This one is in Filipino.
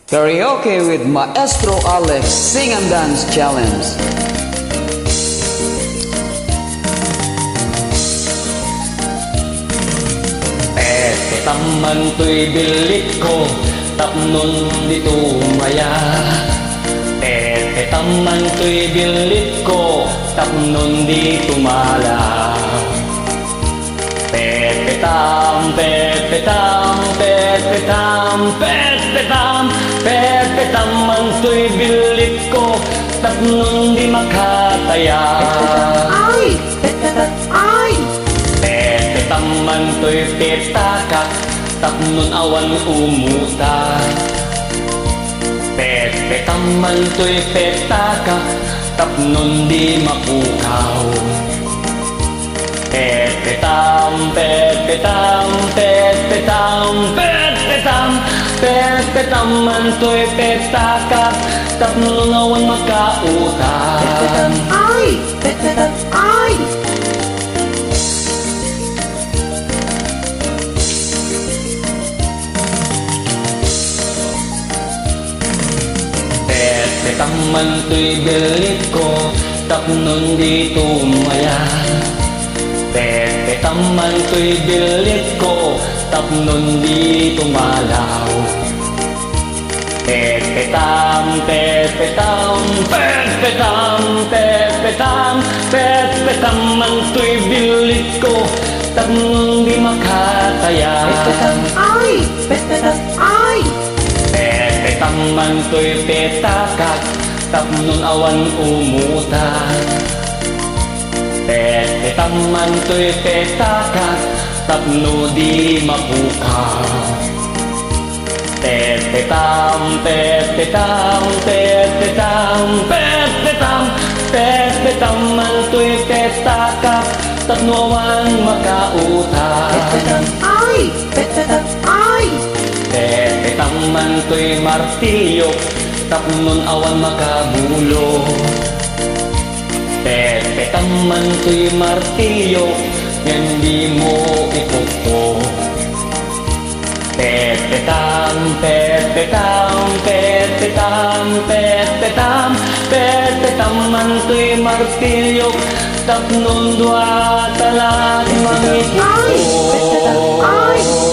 Karaoke with Maestro Alex Sing and Dance Challenge. Taman to'y bilik ko, tapnon dito maya. Taman to'y bilik ko, tapnon dito mala. Pepetam, pepetam, pepetam, pepetam, pepetam, man to'y bilik ko, tapnon di makataya. Ay! Pepetam, ay! Taman to'y petaka, tapnon awan umuta. Taman to'y petaka, tapnon di mapukaw. Pepetam, pepetam, pepetam, pepetam, pepetam, man to'y petaka, tapnon awan makautan. Ay! Pepetam, ay! Taman to'y bilik ko, tapnon dito maya. Taman to'y bilik ko, tapnon dito malaw. Pepetam, pepetam, pepetam, pepetam, pepetam, man to'y bilik ko, tapnon di makataya. Pepetam, ay! Pepetam, ay! Taman to'y petaka, tapnon awan umuta. Taman to'y petaka, tapno di mapukaw. Pepetam, pepetam, pepetam, pepetam, pepetam, man to'y petaka, tapno awan makautan. Pepetam, ay! Pepetam, ay! Taman to'y martilyo, tapnon awan makabulo. Taman to'y martilyo, yan di mo ipupo. Pepetam, pepetam, pepetam, pepetam, pepetam, man to'y martilyo, tapnon dua talag Ay! Pepetam, mangipupo. ay!